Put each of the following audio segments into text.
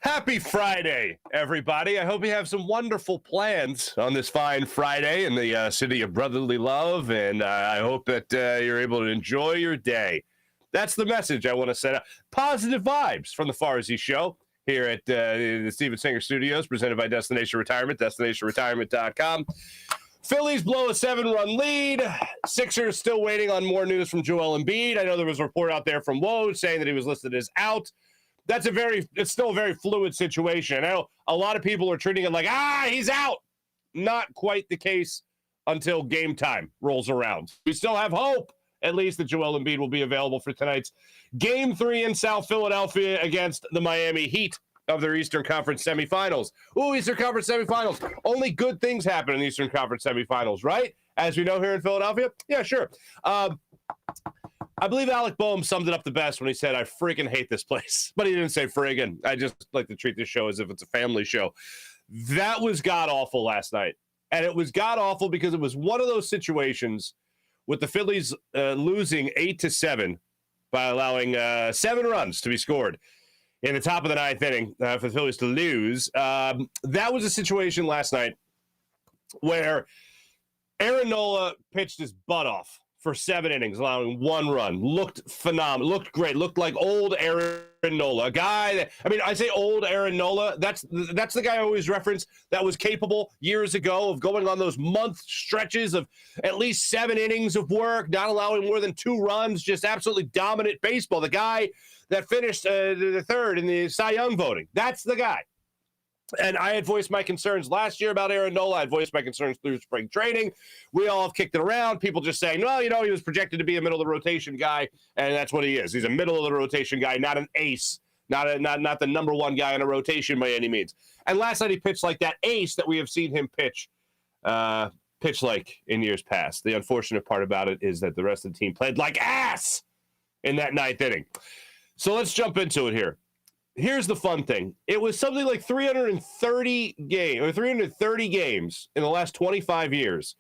Happy Friday, everybody. I hope you have some wonderful plans on this fine Friday in the city of brotherly love, and I hope that you're able to enjoy your day. That's the message I want to set up. Positive vibes from the Farzy Show here at the Steven Singer Studios, presented by Destination Retirement, destinationretirement.com. Phillies blow a 7-run lead. Sixers still waiting on more news from Joel Embiid. I know there was a report out there from Woj saying that he was listed as out. It's still a very fluid situation. I know a lot of people are treating it like, he's out. Not quite the case until game time rolls around. We still have hope, at least, that Joel Embiid will be available for tonight's Game 3 in South Philadelphia against the Miami Heat of their Eastern Conference semifinals. Ooh, Eastern Conference semifinals. Only good things happen in the Eastern Conference semifinals, right? As we know here in Philadelphia? Yeah, sure. I believe Alec Boehm summed it up the best when he said, I freaking hate this place. But he didn't say friggin'. I just like to treat this show as if it's a family show. That was god-awful last night. And it was god-awful because it was one of those situations with the Phillies losing 8-7 by allowing 7 runs to be scored in the top of the ninth inning for the Phillies to lose. That was a situation last night where Aaron Nola pitched his butt off for 7 innings, allowing 1 run. Looked phenomenal. Looked great. Looked like old Aaron Nola. A guy that, I say old Aaron Nola. That's the guy I always reference that was capable years ago of going on those month stretches of at least 7 innings of work, not allowing more than 2 runs, just absolutely dominant baseball. The guy that finished the third in the Cy Young voting. That's the guy. And I had voiced my concerns last year about Aaron Nola. I had voiced my concerns through spring training. We all have kicked it around. People just saying, well, he was projected to be a middle-of-the-rotation guy, and that's what he is. He's a middle-of-the-rotation guy, not an ace, not the number one guy in a rotation by any means. And last night he pitched like that ace that we have seen him pitch like in years past. The unfortunate part about it is that the rest of the team played like ass in that 9th inning. So let's jump into it here. Here's the fun thing. It was something like 330 games in the last 25 years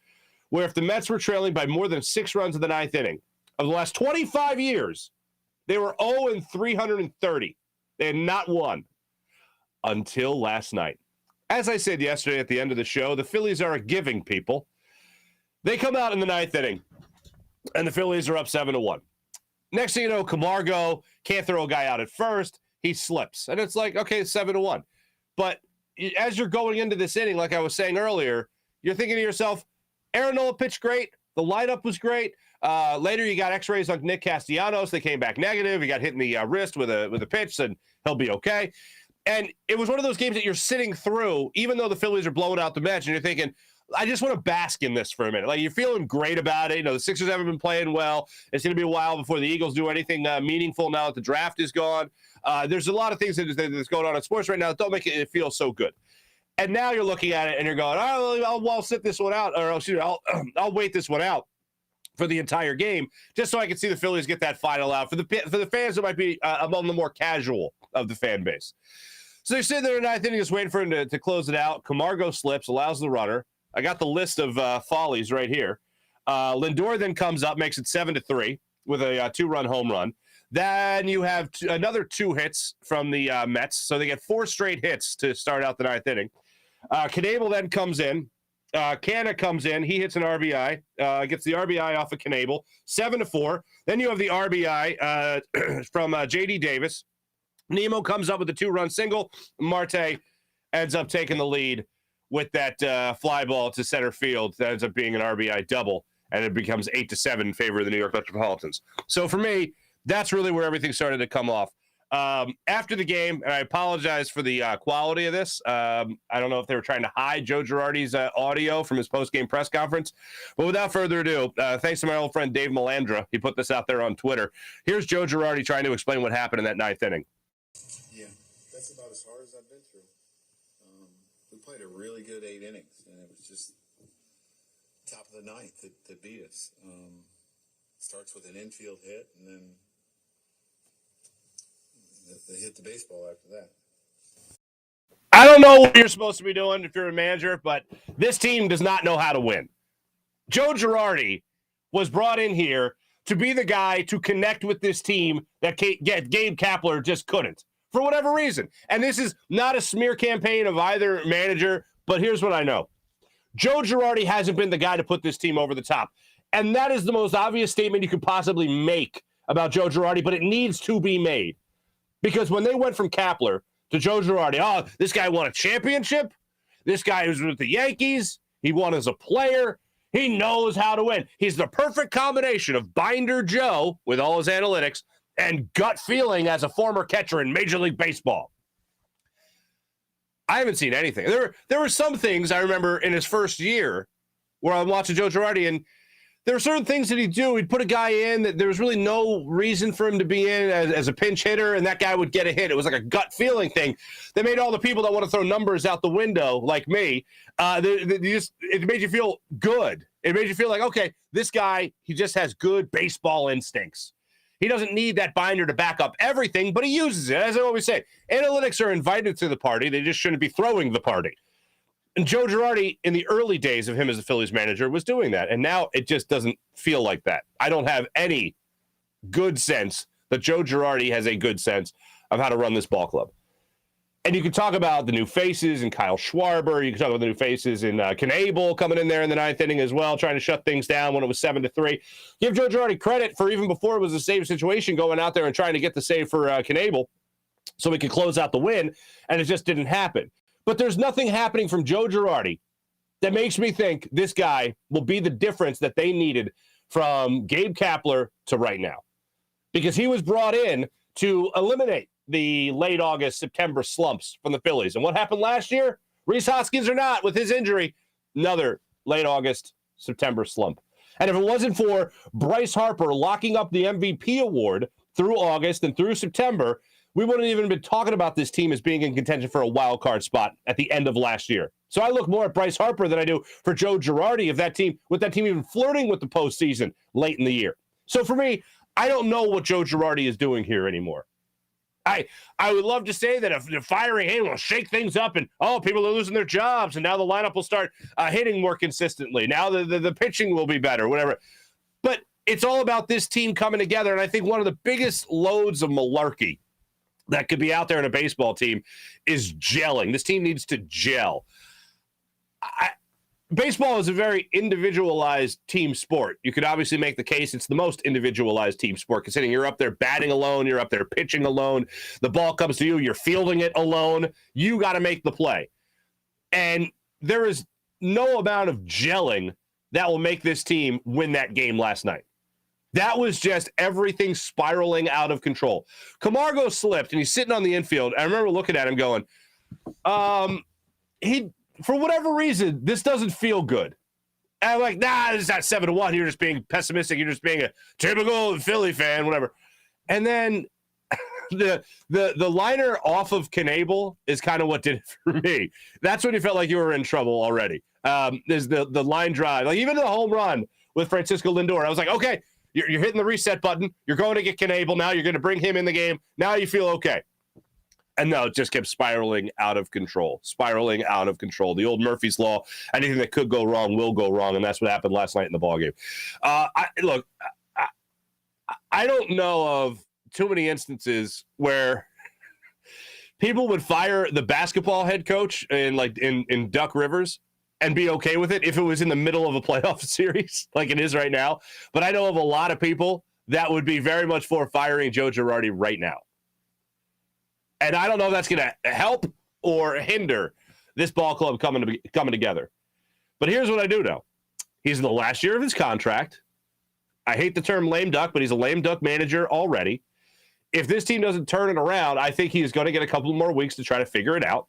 where if the Mets were trailing by more than 6 runs in the 9th inning, of the last 25 years, they were 0-330. They had not won until last night. As I said yesterday at the end of the show, the Phillies are a giving people. They come out in the 9th inning, and the Phillies are up 7-1. Next thing you know, Camargo can't throw a guy out at first. He slips. And it's like, okay, 7-1. But as you're going into this inning, like I was saying earlier, you're thinking to yourself, Aaron Nola pitched great. The lineup was great. Later, you got x-rays on Nick Castellanos. They came back negative. He got hit in the wrist with a pitch, and he'll be okay. And it was one of those games that you're sitting through, even though the Phillies are blowing out the Mets, and you're thinking, I just want to bask in this for a minute. Like, you're feeling great about it. The Sixers haven't been playing well. It's going to be a while before the Eagles do anything meaningful now that the draft is gone. There's a lot of things that's going on in sports right now that don't make it feel so good. And now you're looking at it and you're going, I'll sit this one out, or I'll wait this one out for the entire game just so I can see the Phillies get that final out. For the fans that might be among the more casual of the fan base. So they're sitting there in the 9th inning just waiting for him to close it out. Camargo slips, allows the runner. I got the list of follies right here. Lindor then comes up, makes it 7-3 with a 2-run home run. Then you have another 2 hits from the Mets. So they get 4 straight hits to start out the 9th inning. Knebel then comes in. Canna comes in. He hits an RBI. Gets the RBI off of Knebel. 7-4. Then you have the RBI from J.D. Davis. Nemo comes up with a 2-run single. Marte ends up taking the lead with that fly ball to center field. That ends up being an RBI double, and it becomes 8-7 in favor of the New York Metropolitans. So for me, that's really where everything started to come off. After the game, and I apologize for the quality of this. I don't know if they were trying to hide Joe Girardi's audio from his post-game press conference. But without further ado, thanks to my old friend Dave Melandra. He put this out there on Twitter. Here's Joe Girardi trying to explain what happened in that 9th inning. Yeah, that's about as hard as I've been through. We played a really good 8 innings, and it was just top of the 9th that beat us. Starts with an infield hit, and then they hit the baseball after that. I don't know what you're supposed to be doing if you're a manager, but this team does not know how to win. Joe Girardi was brought in here to be the guy to connect with this team that Gabe Kapler just couldn't for whatever reason. And this is not a smear campaign of either manager, but here's what I know. Joe Girardi hasn't been the guy to put this team over the top. And that is the most obvious statement you could possibly make about Joe Girardi, but it needs to be made. Because when they went from Caplan to Joe Girardi, oh, this guy won a championship. This guy was with the Yankees. He won as a player. He knows how to win. He's the perfect combination of Binder Joe, with all his analytics, and gut feeling as a former catcher in Major League Baseball. I haven't seen anything. There were some things I remember in his first year where I'm watching Joe Girardi, and there were certain things that he'd do. He'd put a guy in that there was really no reason for him to be in as a pinch hitter, and that guy would get a hit. It was like a gut feeling thing that made all the people that want to throw numbers out the window, like me, it made you feel good. It made you feel like, okay, this guy, he just has good baseball instincts. He doesn't need that binder to back up everything, but he uses it. As I always say, analytics are invited to the party. They just shouldn't be throwing the party. And Joe Girardi, in the early days of him as a Phillies manager, was doing that. And now it just doesn't feel like that. I don't have any good sense that Joe Girardi has a good sense of how to run this ball club. And you can talk about the new faces in Kyle Schwarber. You can talk about the new faces in Knable coming in there in the ninth inning as well, trying to shut things down when it was 7-3. Give Joe Girardi credit for even before it was a save situation, going out there and trying to get the save for Knable so we could close out the win, and it just didn't happen. But there's nothing happening from Joe Girardi that makes me think this guy will be the difference that they needed from Gabe Kapler to right now. Because he was brought in to eliminate the late August, September slumps from the Phillies. And what happened last year? Rhys Hoskins or not, with his injury, another late August, September slump. And if it wasn't for Bryce Harper locking up the MVP award through August and through September, we wouldn't even been talking about this team as being in contention for a wild card spot at the end of last year. So I look more at Bryce Harper than I do for Joe Girardi, with that team even flirting with the postseason late in the year. So for me, I don't know what Joe Girardi is doing here anymore. I would love to say that if they're firing him, will shake things up, and people are losing their jobs, and now the lineup will start hitting more consistently. Now the pitching will be better, whatever. But it's all about this team coming together, and I think one of the biggest loads of malarkey that could be out there in a baseball team is gelling. This team needs to gel. Baseball is a very individualized team sport. You could obviously make the case it's the most individualized team sport, considering you're up there batting alone, you're up there pitching alone, the ball comes to you, you're fielding it alone. You got to make the play. And there is no amount of gelling that will make this team win that game last night. That was just everything spiraling out of control. Camargo slipped, and he's sitting on the infield. I remember looking at him going, for whatever reason, this doesn't feel good. And I'm like, nah, this is not 7-1. You're just being pessimistic. You're just being a typical Philly fan, whatever. And then the liner off of Knable is kind of what did it for me. That's when you felt like you were in trouble already. There's the line drive. Like even the home run with Francisco Lindor, I was like, okay, you're hitting the reset button. You're going to get Knable now. You're going to bring him in the game. Now you feel okay. And no, it just kept spiraling out of control. The old Murphy's Law, anything that could go wrong will go wrong, and that's what happened last night in the ballgame. I don't know of too many instances where people would fire the basketball head coach in Duck Rivers and be okay with it if it was in the middle of a playoff series like it is right now. But I know of a lot of people that would be very much for firing Joe Girardi right now. And I don't know if that's going to help or hinder this ball club coming together. But here's what I do know. He's in the last year of his contract. I hate the term lame duck, but he's a lame duck manager already. If this team doesn't turn it around, I think he's going to get a couple more weeks to try to figure it out.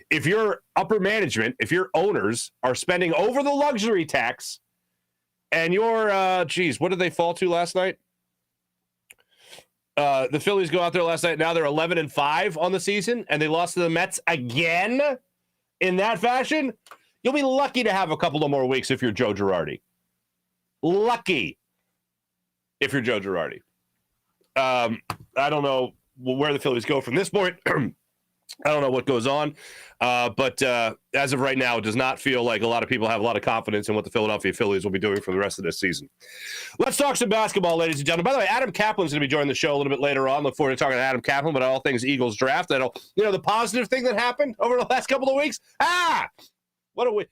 If your upper management, if your owners are spending over the luxury tax and your, what did they fall to last night? The Phillies go out there last night. Now they're 11-5 on the season, and they lost to the Mets again in that fashion. You'll be lucky to have a couple of more weeks if you're Joe Girardi. Lucky if you're Joe Girardi. I don't know where the Phillies go from this point. I don't know what goes on, but as of right now, it does not feel like a lot of people have a lot of confidence in what the Philadelphia Phillies will be doing for the rest of this season. Let's talk some basketball, ladies and gentlemen. By the way, Adam Caplan's going to be joining the show a little bit later on. Look forward to talking to Adam Caplan about all things Eagles draft. That'll, the positive thing that happened over the last couple of weeks. What a week.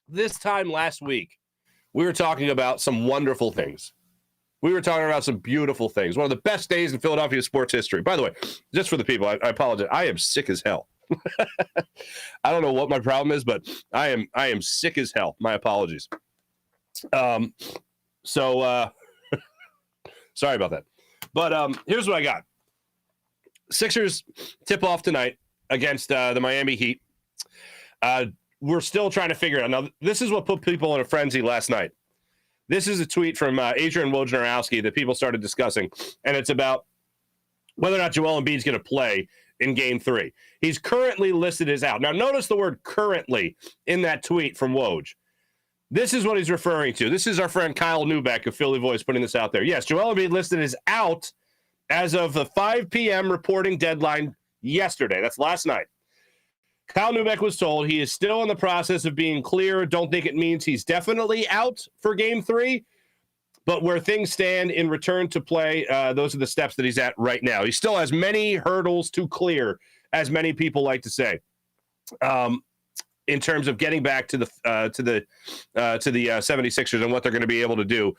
This time last week, we were talking about some wonderful things. We were talking about some beautiful things. One of the best days in Philadelphia sports history. By the way, just for the people, I apologize. I am sick as hell. I don't know what my problem is, but I am sick as hell. My apologies. Sorry about that. But here's what I got. Sixers tip off tonight against the Miami Heat. We're still trying to figure it out. Now, this is what put people in a frenzy last night. This is a tweet from Adrian Wojnarowski that people started discussing, and it's about whether or not Joel Embiid's going to play in Game 3. He's currently listed as out. Now, notice the word currently in that tweet from Woj. This is what he's referring to. This is our friend Kyle Neubeck of Philly Voice putting this out there. Yes, Joel Embiid listed as out as of the 5 p.m. reporting deadline yesterday. That's last night. Kyle Neubeck was told he is still in the process of being clear. Don't think it means he's definitely out for Game 3, but where things stand in return to play, those are the steps that he's at right now. He still has many hurdles to clear, as many people like to say, in terms of getting back to the 76ers and what they're going to be able to do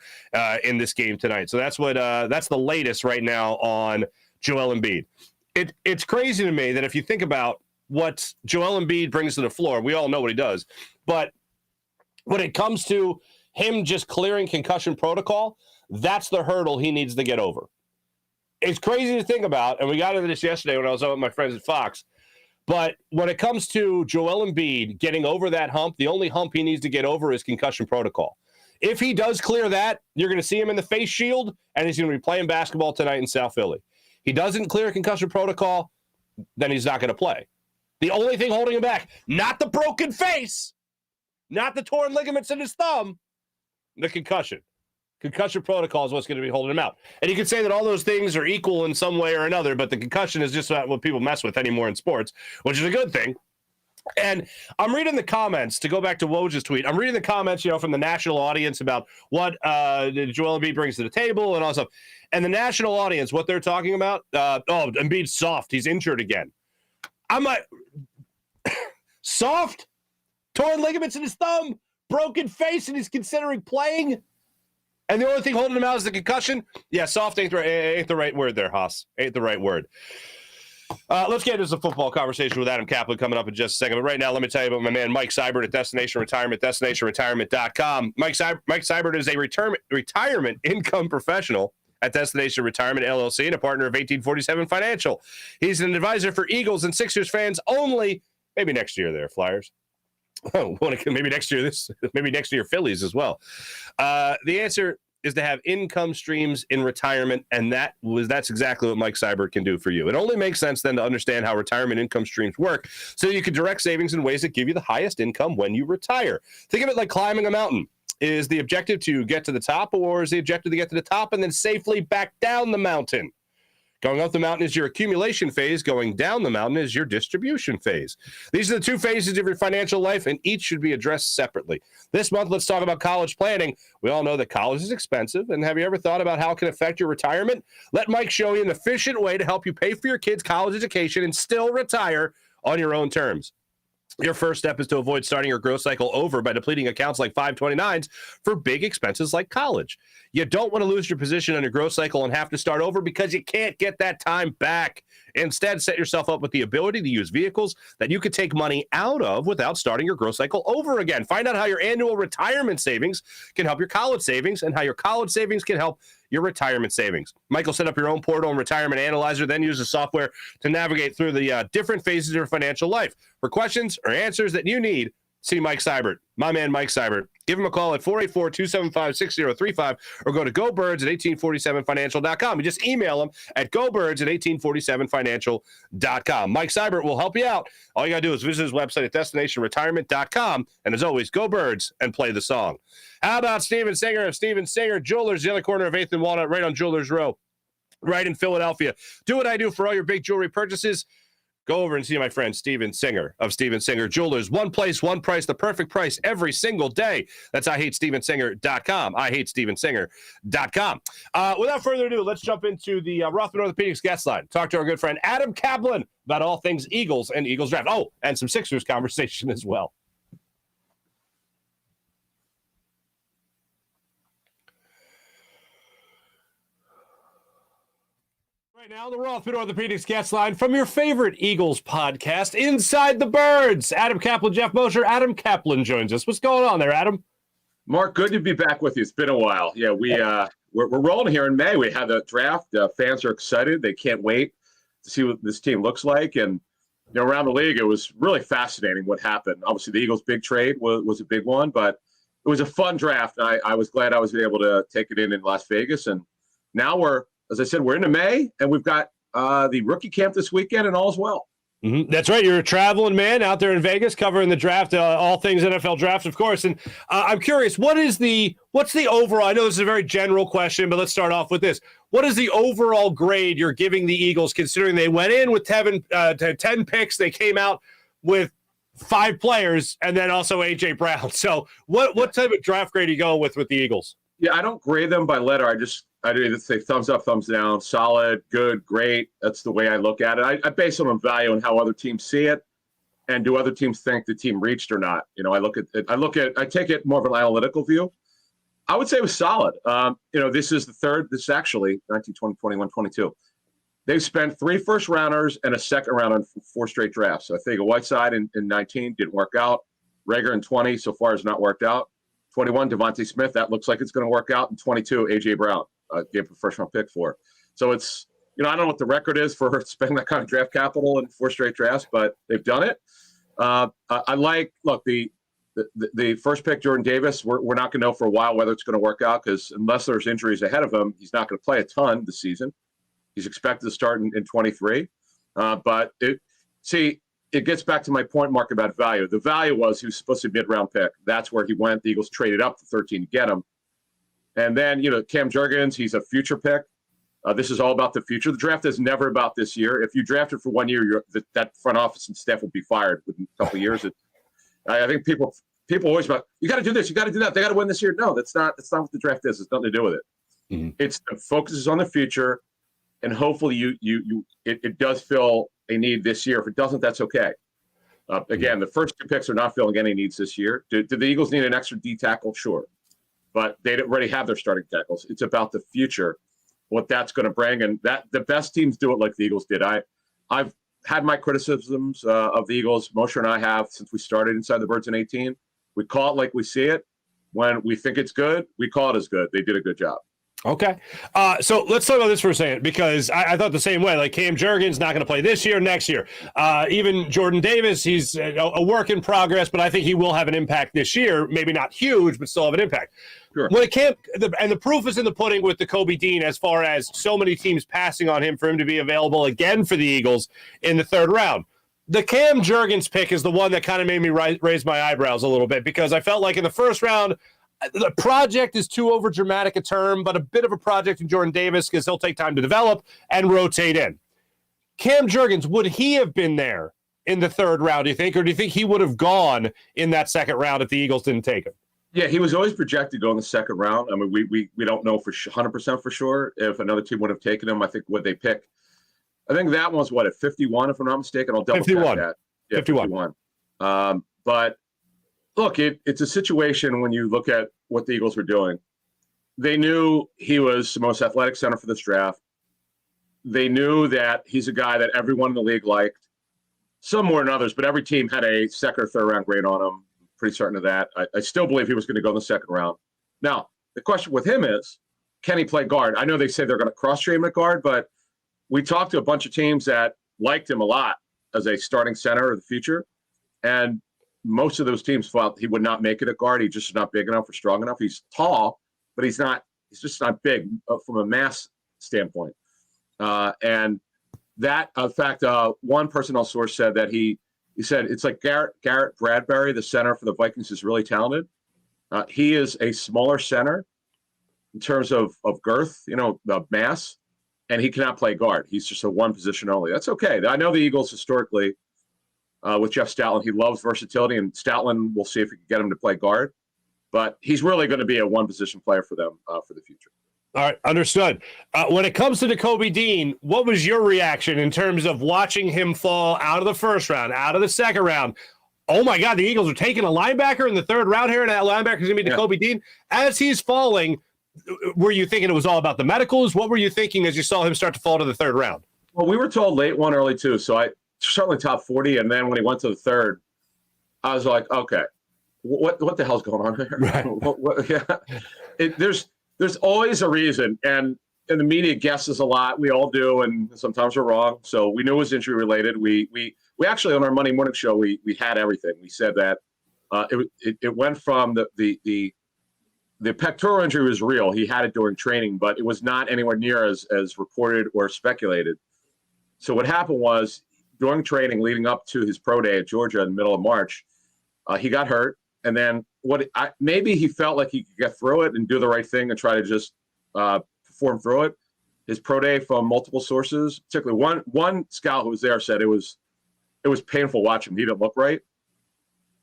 in this game tonight. So that's the latest right now on Joel Embiid. It's crazy to me that if you think about what Joel Embiid brings to the floor, we all know what he does. But when it comes to him just clearing concussion protocol, that's the hurdle he needs to get over. It's crazy to think about, and we got into this yesterday when I was out with my friends at Fox, but when it comes to Joel Embiid getting over that hump, the only hump he needs to get over is concussion protocol. If he does clear that, you're going to see him in the face shield, and he's going to be playing basketball tonight in South Philly. He doesn't clear concussion protocol, then he's not going to play. The only thing holding him back, not the broken face, not the torn ligaments in his thumb, the concussion. Concussion protocol is what's going to be holding him out. And you could say that all those things are equal in some way or another, but the concussion is just not what people mess with anymore in sports, which is a good thing. And I'm reading the comments, to go back to Woj's tweet, I'm reading the comments, from the national audience about what Joel Embiid brings to the table and all stuff. And the national audience, what they're talking about, Embiid's soft, he's injured again. I'm like, soft, torn ligaments in his thumb, broken face, and he's considering playing. And the only thing holding him out is the concussion. Yeah, soft ain't the right word there, Haas. Ain't the right word. Let's get into some football conversation with Adam Caplan coming up in just a second. But right now, let me tell you about my man Mike Seibert at Destination Retirement, destinationretirement.com. Mike Seibert is a retirement income professional at Destination Retirement LLC and a partner of 1847 Financial. He's an advisor for Eagles and Sixers fans only. Maybe next year there, Flyers. Oh, maybe next year Phillies as well. The answer is to have income streams in retirement, and that's exactly what Mike Seibert can do for you. It only makes sense then to understand how retirement income streams work so you can direct savings in ways that give you the highest income when you retire. Think of it like climbing a mountain. Is the objective to get to the top, or is the objective to get to the top and then safely back down the mountain? Going up the mountain is your accumulation phase. Going down the mountain is your distribution phase. These are the two phases of your financial life, and each should be addressed separately. This month, let's talk about college planning. We all know that college is expensive, and have you ever thought about how it can affect your retirement? Let Mike show you an efficient way to help you pay for your kids' college education and still retire on your own terms. Your first step is to avoid starting your growth cycle over by depleting accounts like 529s for big expenses like college. You don't want to lose your position on your growth cycle and have to start over because you can't get that time back. Instead, set yourself up with the ability to use vehicles that you could take money out of without starting your growth cycle over again. Find out how your annual retirement savings can help your college savings and how your college savings can help your retirement savings. Michael, set up your own portal and retirement analyzer, then use the software to navigate through the different phases of your financial life. For questions or answers that you need, see Mike Seibert, my man Mike Seibert. Give him a call at 484-275-6035 or go to GoBirds at 1847financial.com. You just email him at GoBirds at 1847financial.com. Mike Seibert will help you out. All you got to do is visit his website at destinationretirement.com. And as always, go Birds and play the song. How about Steven Singer of Steven Singer Jewelers, the other corner of 8th and Walnut, right on Jewelers Row, right in Philadelphia. Do what I do for all your big jewelry purchases. go over and see my friend Steven Singer of Steven Singer Jewelers. One place, one price, the perfect price every single day. That's IHateStevenSinger.com. IHateStevenSinger.com. Without further ado, let's jump into the Rothman Orthopedics guest line. Talk to our good friend Adam Caplan about all things Eagles and Eagles draft. Oh, and some Sixers conversation as well. Right now, the Rothman Orthopedics guest line from your favorite Eagles podcast, Inside the Birds. Adam Caplan, Jeff Mosher. Adam Caplan joins us. What's going on there, Adam? Mark, good to be back with you. It's been a while. Yeah, we're rolling here in May. We had the draft. Fans are excited. They can't wait to see what this team looks like. And around the league, it was really fascinating what happened. Obviously, the Eagles' big trade was a big one, but it was a fun draft. I was glad I was able to take it in Las Vegas. And now as I said, we're into May, and we've got the rookie camp this weekend, and all's well. Mm-hmm. That's right. You're a traveling man out there in Vegas covering the draft, all things NFL draft, of course. And I'm curious, what's the overall? I know this is a very general question, but let's start off with this. What is the overall grade you're giving the Eagles, considering they went in with 10 picks, they came out with 5 players, and then also A.J. Brown. So what type of draft grade are you going with the Eagles? Yeah, I don't grade them by letter. I do either say thumbs up, thumbs down, solid, good, great. That's the way I look at it. I base it on value and how other teams see it, and do other teams think the team reached or not. I take it more of an analytical view. I would say it was solid. This is the third. This is actually 19, 20, 21, 22. They've spent 3 first-rounders and a second round on 4 straight drafts. So I think a Whiteside in 19 didn't work out. Rager in 20 so far has not worked out. 21, Devontae Smith, that looks like it's going to work out. And 22, A.J. Brown, gave a first-round pick for. So it's, I don't know what the record is for spending that kind of draft capital in 4 straight drafts, but they've done it. The first pick, Jordan Davis, we're not going to know for a while whether it's going to work out, because unless there's injuries ahead of him, he's not going to play a ton this season. He's expected to start in 23. But it gets back to my point, Mark, about value. The value was he was supposed to be a mid-round pick. That's where he went. The Eagles traded up to 13 to get him. And then, Cam Jurgens, he's a future pick. This is all about the future. The draft is never about this year. If you drafted for 1 year, that front office and staff will be fired within a couple of years. I think people always about, you got to do this, you got to do that. They got to win this year. No, that's not what the draft is. It's nothing to do with it. Mm-hmm. It's the focus is on the future, and hopefully it does fill a need this year. If it doesn't, that's okay. Again, the first 2 picks are not filling any needs this year. Do the Eagles need an extra D tackle? Sure. But they already have their starting tackles. It's about the future, what that's going to bring. And that the best teams do it like the Eagles did. I've had my criticisms of the Eagles. Mosher and I have since we started Inside the Birds in 18. We call it like we see it. When we think it's good, we call it as good. They did a good job. Okay. So let's talk about this for a second, because I thought the same way. Like, Cam Jurgens not going to play this year, next year. Even Jordan Davis, he's a work in progress, but I think he will have an impact this year. Maybe not huge, but still have an impact. Sure. When and the proof is in the pudding with the Kobe Dean, as far as so many teams passing on him for him to be available again for the Eagles in the 3rd round. The Cam Jurgens pick is the one that kind of made me raise my eyebrows a little bit, because I felt like in the 1st round, the project is too overdramatic a term, but a bit of a project in Jordan Davis, because he'll take time to develop and rotate in. Cam Jurgens, would he have been there in the 3rd round, do you think? Or do you think he would have gone in that 2nd round if the Eagles didn't take him? Yeah, he was always projected to go in the 2nd round. I mean, we don't know for 100% for sure if another team would have taken him. I think what they pick, I think that one's at 51, if I'm not mistaken. I'll double check that. Yeah, 51. But look, it's a situation when you look at what the Eagles were doing. They knew he was the most athletic center for this draft. They knew that he's a guy that everyone in the league liked. Some more than others, but every team had a 2nd or 3rd round grade on him. Pretty certain of that. I still believe he was going to go in the 2nd round. Now, the question with him is, can he play guard? I know they say they're going to cross-train him at guard, but we talked to a bunch of teams that liked him a lot as a starting center of the future, and most of those teams felt he would not make it at guard. He's just not big enough or strong enough. He's tall, but he's just not big from a mass standpoint. And that, in fact, one personnel source said that he said it's like Garrett Bradbury, the center for the Vikings, is really talented. He is a smaller center in terms of girth, the mass, and he cannot play guard. He's just a one position only. That's okay. I know the Eagles historically with Jeff Stoutland, he loves versatility, and Stoutland, we'll see if we can get him to play guard. But he's really going to be a one position player for them for the future. All right, understood. When it comes to Nakobe Dean, what was your reaction in terms of watching him fall out of the first round, out of the second round? Oh, my God, the Eagles are taking a linebacker in the third round here, and that linebacker is going to be Nakobe Dean. As he's falling, were you thinking it was all about the medicals? What were you thinking as you saw him start to fall to the third round? Well, we were told late one, early two, so I certainly top 40, and then when he went to the third, I was like, okay, what the hell's going on here? Right. There's always a reason, and the media guesses a lot. We all do, and sometimes we're wrong. So we knew it was injury related. We actually on our Monday morning show we had everything. We said that it went from the pectoral injury was real. He had it during training, but it was not anywhere near as reported or speculated. So what happened was during training leading up to his pro day at Georgia in the middle of March, he got hurt. And then maybe he felt like he could get through it and do the right thing and try to just perform through it. His pro day, from multiple sources, particularly one scout who was there, said it was painful watching him. He didn't look right.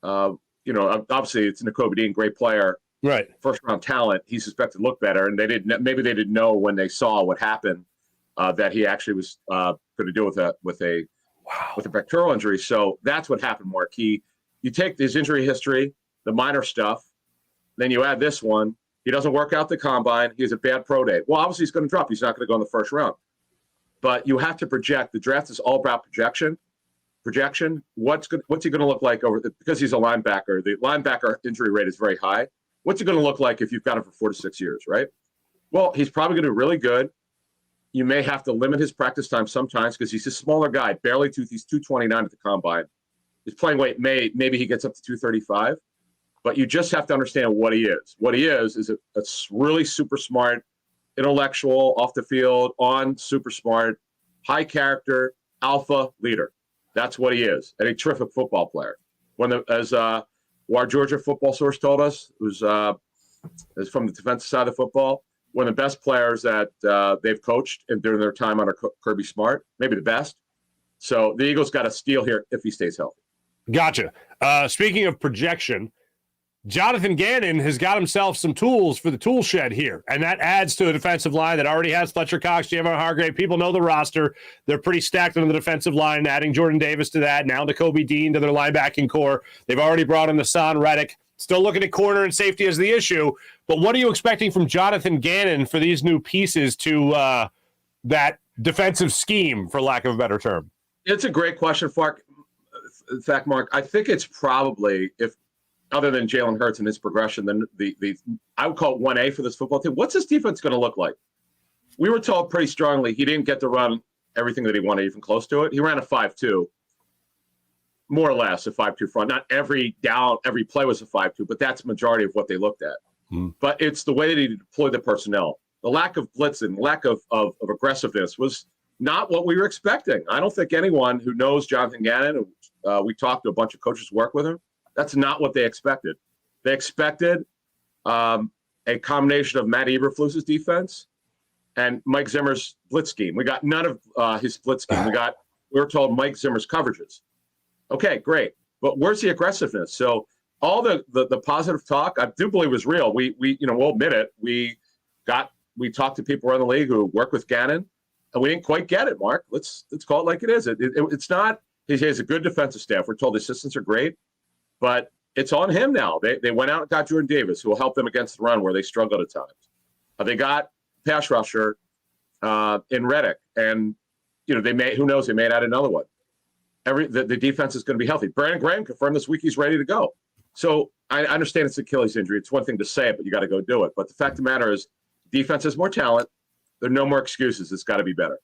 Obviously it's Nakobe Dean, great player, right? First round talent. He's suspected to look better, and they didn't know when they saw what happened that he actually was going to deal with a pectoral injury. So that's what happened, Mark. You take his injury history, the minor stuff, then you add this one. He doesn't work out the combine. He has a bad pro day. Well, obviously he's going to drop. He's not going to go in the first round. But you have to project. The draft is all about projection. What's he going to look like because he's a linebacker? The linebacker injury rate is very high. What's he going to look like if you've got him for 4 to 6 years, right? Well, he's probably going to be really good. You may have to limit his practice time sometimes because he's a smaller guy, he's 229 at the combine. His playing weight maybe he gets up to 235, but you just have to understand what he is. What he is a really super smart, intellectual, off the field, super smart, high character, alpha leader. That's what he is, and a terrific football player. As our Georgia football source told us, it was from the defensive side of football, one of the best players that they've coached during their time under Kirby Smart, maybe the best. So the Eagles got a steal here if he stays healthy. Gotcha. Speaking of projection, Jonathan Gannon has got himself some tools for the tool shed here, and that adds to a defensive line that already has Fletcher Cox, Javon Hargrave. People know the roster. They're pretty stacked on the defensive line, adding Jordan Davis to that, now Nakobe Dean to their linebacking core. They've already brought in Hassan Reddick. Still looking at corner and safety as the issue, but what are you expecting from Jonathan Gannon for these new pieces to that defensive scheme, for lack of a better term? It's a great question, Fark. In fact, Mark, I think it's probably, if other than Jalen Hurts and his progression, then I would call it 1A for this football team. What's this defense going to look like? We were told pretty strongly he didn't get to run everything that he wanted, even close to it. He ran a 5-2, more or less a 5-2 front. Not every play was a 5-2, but that's the majority of what they looked at. But it's the way that he deployed the personnel. The lack of blitzing, lack of aggressiveness was not what we were expecting. I don't think anyone who knows Jonathan Gannon, we talked to a bunch of coaches who work with him, that's not what they expected. They expected a combination of Matt Eberflus's defense and Mike Zimmer's blitz scheme. We got none of his blitz scheme. We were told Mike Zimmer's coverages. Okay, great. But where's the aggressiveness? So all the positive talk, I do believe was real. We'll admit it. We talked to people around the league who work with Gannon, and we didn't quite get it, Mark. Let's call it like it is. It's not. He has a good defensive staff. We're told the assistants are great, but it's on him now. They went out and got Jordan Davis, who will help them against the run where they struggled at times. They got pass rusher in Reddick, and they may add another one. The defense is going to be healthy. Brandon Graham confirmed this week he's ready to go. So I understand it's Achilles injury. It's one thing to say it, but you got to go do it. But the fact of the matter is, defense has more talent. There are no more excuses. It's got to be better.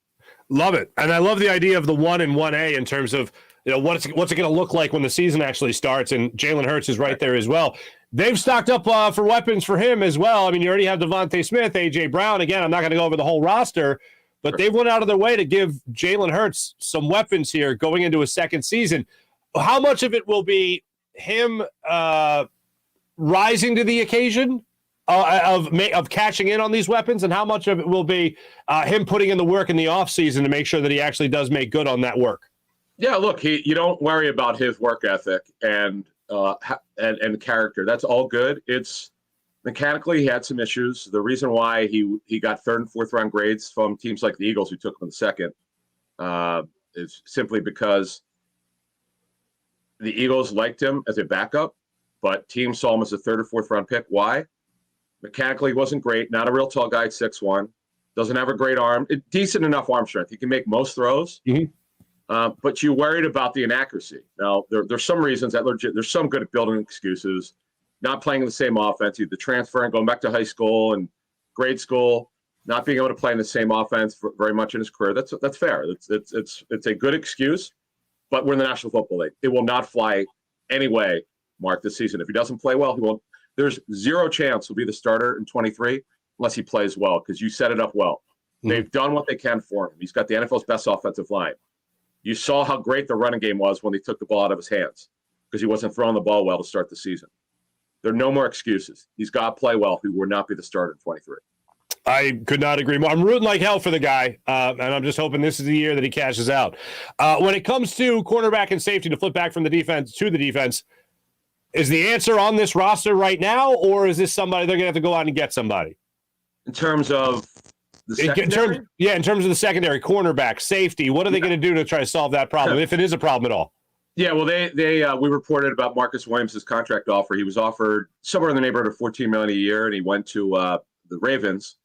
Love it. And I love the idea of the 1 and 1A in terms of, what's it going to look like when the season actually starts. And Jalen Hurts is right there as well. They've stocked up for weapons for him as well. I mean, you already have Devontae Smith, A.J. Brown. Again, I'm not going to go over the whole roster, but they've went out of their way to give Jalen Hurts some weapons here going into his second season. How much of it will be him rising to the occasion Of cashing in on these weapons, and how much of it will be him putting in the work in the offseason to make sure that he actually does make good on that work? Yeah, look, you don't worry about his work ethic and character. That's all good. It's mechanically he had some issues. The reason why he got third and fourth round grades from teams like the Eagles, who took him in the second, is simply because the Eagles liked him as a backup, but teams saw him as a third or fourth round pick. Why? Mechanically, he wasn't great. Not a real tall guy at 6'1". Doesn't have a great arm. Decent enough arm strength. He can make most throws. Mm-hmm. But you worried about the inaccuracy. Now, there's some reasons that there's some good at building excuses, not playing in the same offense, either transferring, going back to high school and grade school, not being able to play in the same offense for very much in his career. That's fair. It's a good excuse, but we're in the National Football League. It will not fly anyway, Mark, this season. If he doesn't play well, he won't. There's zero chance he'll be the starter in 23 unless he plays well, because you set it up well. Mm-hmm. They've done what they can for him. He's got the NFL's best offensive line. You saw how great the running game was when they took the ball out of his hands because he wasn't throwing the ball well to start the season. There are no more excuses. He's got to play well. He will not be the starter in 23. I could not agree more. I'm rooting like hell for the guy, and I'm just hoping this is the year that he cashes out. When it comes to cornerback and safety, to flip back from the defense to the defense, is the answer on this roster right now, or is this somebody they're going to have to go out and get somebody? In terms of the secondary? In terms of the secondary, cornerback, safety, what are they going to do to try to solve that problem, if it is a problem at all? Yeah, well, we reported about Marcus Williams' contract offer. He was offered somewhere in the neighborhood of $14 million a year, and he went to the Ravens.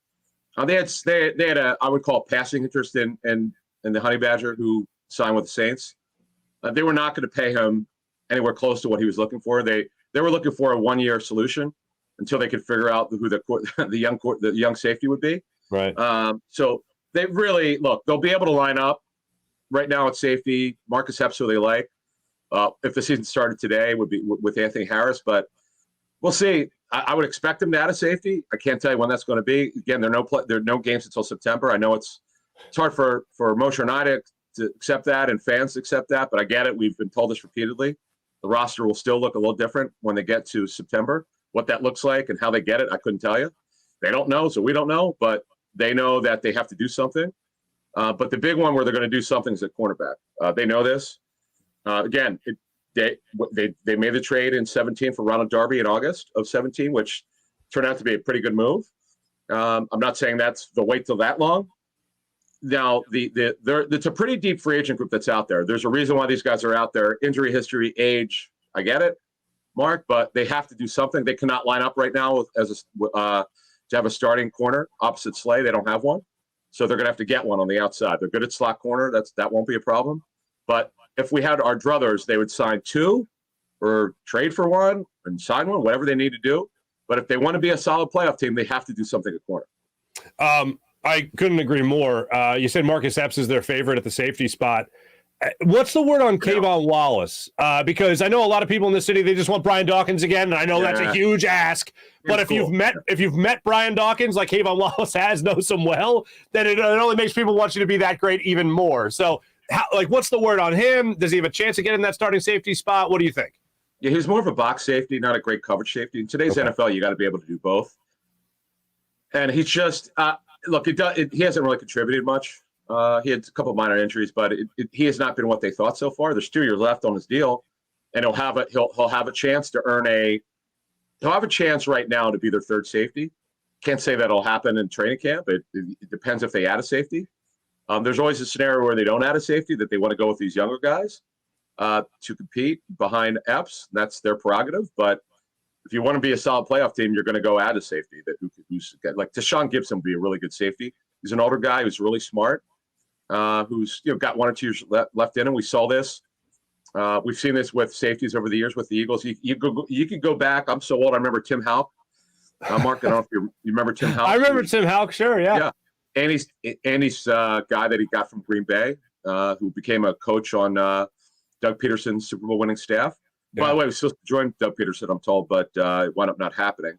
They had a, I would call, passing interest in the Honey Badger, who signed with the Saints. They were not going to pay him anywhere close to what he was looking for. They were looking for a 1-year solution until they could figure out who the young safety would be. Right. So they really they'll be able to line up right now at safety. Marcus Epps, who they like. If the season started today, would be with Anthony Harris, but we'll see. I would expect him to add a safety. I can't tell you when that's going to be. Again, there are no games until September. I know it's hard for Moshe and I to accept that, and fans to accept that, but I get it. We've been told this repeatedly. The roster will still look a little different when they get to September. What that looks like and how they get it, I couldn't tell you. They don't know, so we don't know, but they know that they have to do something. But the big one where they're going to do something is at cornerback. They know this. Again, they made the trade in 17 for Ronald Darby in August of 17, which turned out to be a pretty good move. I'm not saying that's the wait till that long. Now, it's a pretty deep free agent group that's out there. There's a reason why these guys are out there. Injury history, age, I get it, Mark, but they have to do something. They cannot line up right now to have a starting corner opposite Slay. They don't have one, so they're going to have to get one on the outside. They're good at slot corner. That won't be a problem. But if we had our druthers, they would sign two or trade for one and sign one, whatever they need to do. But if they want to be a solid playoff team, they have to do something at corner. I couldn't agree more. You said Marcus Epps is their favorite at the safety spot. What's the word on Kayvon Wallace? Because I know a lot of people in the city, they just want Brian Dawkins again, and I know that's a huge ask. But if you've met Brian Dawkins like Kayvon Wallace knows him well, then it only makes people want you to be that great even more. So, what's the word on him? Does he have a chance to get in that starting safety spot? What do you think? Yeah, he's more of a box safety, not a great coverage safety. In today's NFL, you got to be able to do both. And he's just he hasn't really contributed much. He had a couple of minor injuries, but he has not been what they thought so far. There's 2 years left on his deal, and he'll have a chance to he'll have a chance right now to be their third safety. Can't say that'll happen in training camp. It depends if they add a safety. There's always a scenario where they don't add a safety, that they want to go with these younger guys to compete behind Epps. That's their prerogative. But if you want to be a solid playoff team, you're going to go add a safety who's like Tashawn Gibson would be a really good safety. He's an older guy who's really smart, who's got 1 or 2 years left in him. We saw this. We've seen this with safeties over the years with the Eagles. You could go back. I'm so old. I remember Tim Houck. Mark, I don't know if you remember Tim Houck. I remember Tim Houck. Sure, yeah. And he's guy that he got from Green Bay, who became a coach on Doug Peterson's Super Bowl winning staff. Yeah. By the way, he was supposed to join Doug Peterson, I'm told, but it wound up not happening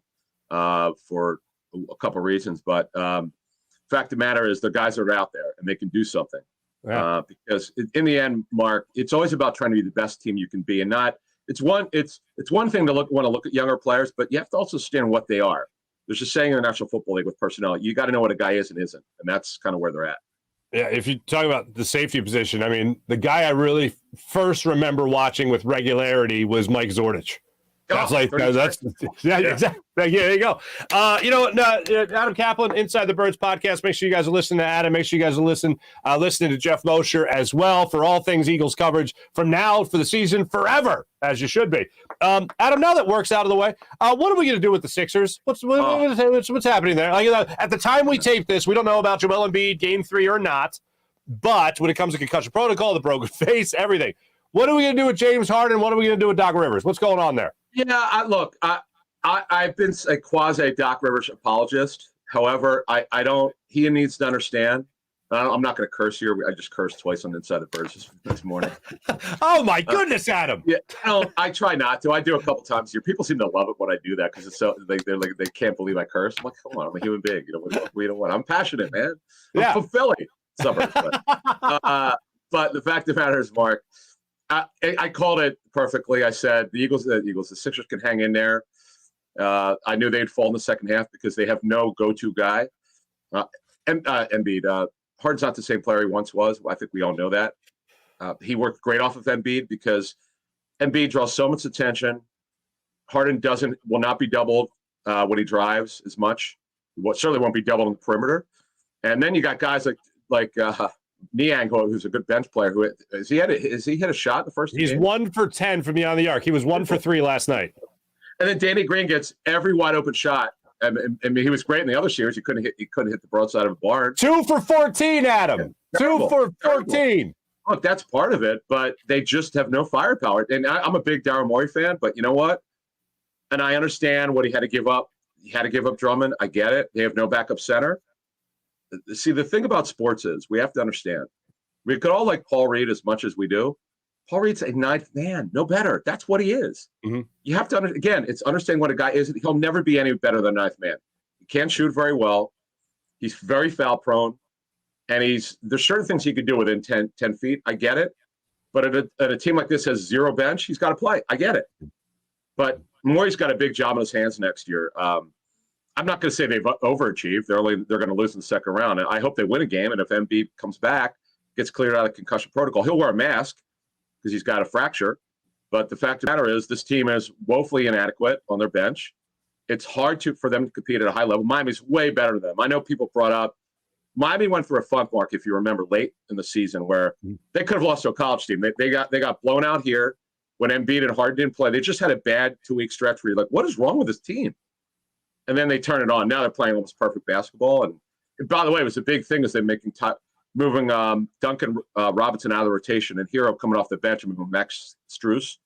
for a couple of reasons. But fact of the matter is, the guys are out there and they can do something. Yeah. Because in the end, Mark, it's always about trying to be the best team you can be, and not. It's one thing to want to look at younger players, but you have to also understand what they are. There's a saying in the National Football League with personnel, you got to know what a guy is and isn't. And that's kind of where they're at. Yeah, if you talk about the safety position, I mean, the guy I really first remember watching with regularity was Mike Zordich. That's exactly. Yeah, there you go. Adam Caplan, Inside the Birds podcast. Make sure you guys are listening to Adam. Make sure you guys are listening to Jeff Mosher as well for all things Eagles coverage from now for the season forever, as you should be. Adam, now that work's out of the way, what are we going to do with the Sixers? What's happening there? At the time we tape this, we don't know about Joel Embiid Game 3 or not, but when it comes to concussion protocol, the broken face, everything, what are we going to do with James Harden? What are we going to do with Doc Rivers? What's going on there? Yeah, I've been a quasi Doc Rivers apologist. However, I don't. He needs to understand. I'm not going to curse here. I just cursed twice on Inside the Birds this morning. Oh my goodness, Adam! Yeah, I try not to. I do a couple times a year. People seem to love it when I do that because it's so they're like they can't believe I curse. I'm like, come on, I'm a human being. We don't want. I'm passionate, man. I'm from Philly, suburbs. But the fact of the matter is, Mark. I called it perfectly. I said the Sixers can hang in there. I knew they'd fall in the second half because they have no go-to guy. Embiid, Harden's not the same player he once was. I think we all know that. He worked great off of Embiid because Embiid draws so much attention. Harden will not be doubled when he drives as much. Certainly won't be doubled on the perimeter. And then you got guys like Niang, who's a good bench player. Has he hit a shot in the first? He's game? 1 for 10 from beyond the arc. He was 1 for 3 last night. And then Danny Green gets every wide open shot. I mean, he was great in the other series. He couldn't hit the broadside of a barn. 2 for 14, Adam. Yeah, 2 for 14. Look, that's part of it, but they just have no firepower. And I'm a big Daryl Morey fan, but you know what? And I understand what he had to give up. He had to give up Drummond. I get it. They have no backup center. See, the thing about sports is we have to understand. We could all like Paul Reed as much as we do. Paul Reed's a ninth man, no better. That's what he is. Mm-hmm. You have to, it's understanding what a guy is. He'll never be any better than a ninth man. He can't shoot very well. He's very foul prone. And there's certain things he could do within 10 feet. I get it. But at a team like this has zero bench, he's got to play. I get it. But Morey's got a big job in his hands next year. I'm not going to say they've overachieved. They're going to lose in the second round. And I hope they win a game. And if Embiid comes back, gets cleared out of concussion protocol, he'll wear a mask because he's got a fracture. But the fact of the matter is this team is woefully inadequate on their bench. It's hard for them to compete at a high level. Miami's way better than them. I know people brought up Miami went for a funk, Mark, if you remember, late in the season where they could have lost to a college team. They got blown out here when Embiid and Harden didn't play. They just had a bad 2-week stretch where you're like, what is wrong with this team? And then they turn it on. Now they're playing almost perfect basketball. And by the way, it was a big thing as they're moving Duncan Robinson out of the rotation and Hero coming off the bench and moving Max Strus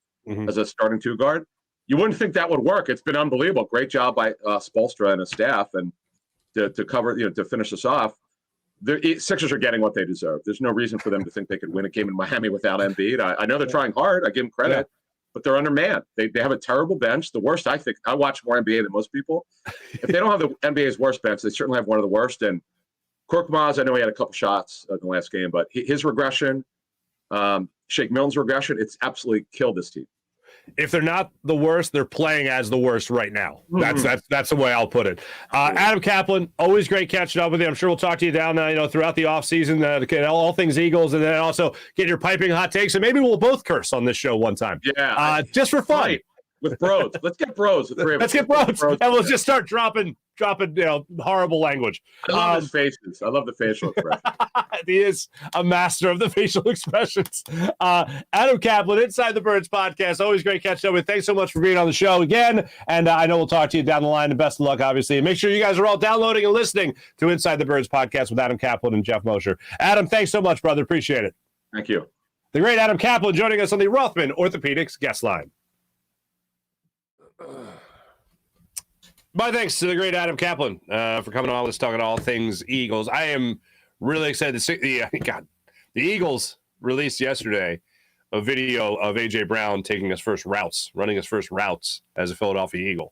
as a starting two guard. You wouldn't think that would work. It's been unbelievable. Great job by Spoelstra and his staff and to cover, to finish us off. The Sixers are getting what they deserve. There's no reason for them to think they could win a game in Miami without Embiid. I know they're trying hard. I give them credit, but they're undermanned. They have a terrible bench. The worst, I think. I watch more NBA than most people. If they don't have the NBA's worst bench, they certainly have one of the worst. And Korkmaz, I know he had a couple shots in the last game, but his regression, Shake Milton's regression, it's absolutely killed this team. If they're not the worst, they're playing as the worst right now. That's the way I'll put it. Adam Caplan, always great catching up with you. I'm sure we'll talk to you down throughout the offseason, all things Eagles, and then also get your piping hot takes, and maybe we'll both curse on this show one time. Yeah, just for fun. Right. With bros. Let's get bros. Let's get bros. And we'll just start dropping horrible language. I love his faces. I love the facial expression. He is a master of the facial expressions. Adam Caplan, Inside the Birds podcast. Always great catching up with. Thanks so much for being on the show again. And I know we'll talk to you down the line. And best of luck, obviously. And make sure you guys are all downloading and listening to Inside the Birds podcast with Adam Caplan and Jeff Mosher. Adam, thanks so much, brother. Appreciate it. Thank you. The great Adam Caplan joining us on the Rothman Orthopedics guest line. My thanks to the great Adam Caplan for coming on. Let's talk about all things Eagles. I am really excited to see the Eagles released yesterday a video of A.J. Brown running his first routes as a Philadelphia Eagle.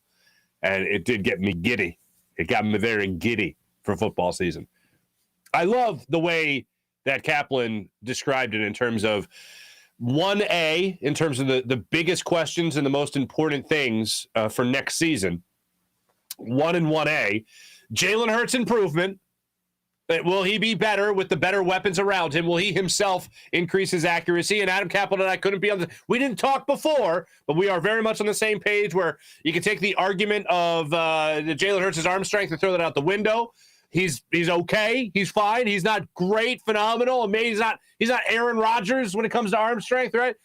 And it did get me giddy. It got me very giddy for football season. I love the way that Caplan described it in terms of 1A, in terms of the biggest questions and the most important things for next season. 1 and 1A. Jalen Hurts improvement. Will he be better with the better weapons around him? Will he himself increase his accuracy? And Adam Caplan and I couldn't be on we didn't talk before, but we are very much on the same page where you can take the argument of Jalen Hurts' arm strength and throw that out the window. He's okay. He's fine. He's not great, phenomenal, amazing. He's not Aaron Rodgers when it comes to arm strength, right?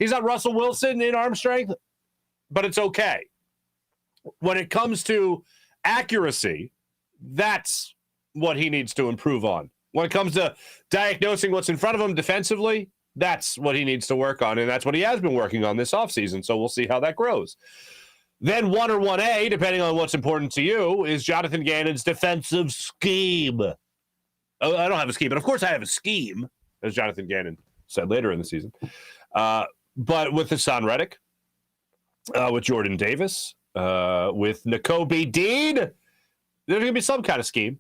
He's not Russell Wilson in arm strength, but it's okay. When it comes to accuracy, that's what he needs to improve on. When it comes to diagnosing what's in front of him defensively, that's what he needs to work on, and that's what he has been working on this offseason, so we'll see how that grows. Then 1 or 1A, depending on what's important to you, is Jonathan Gannon's defensive scheme. Oh, I don't have a scheme, but of course I have a scheme, as Jonathan Gannon said later in the season. But with Hassan Reddick, with Jordan Davis, with Nakobe Dean, there's going to be some kind of scheme.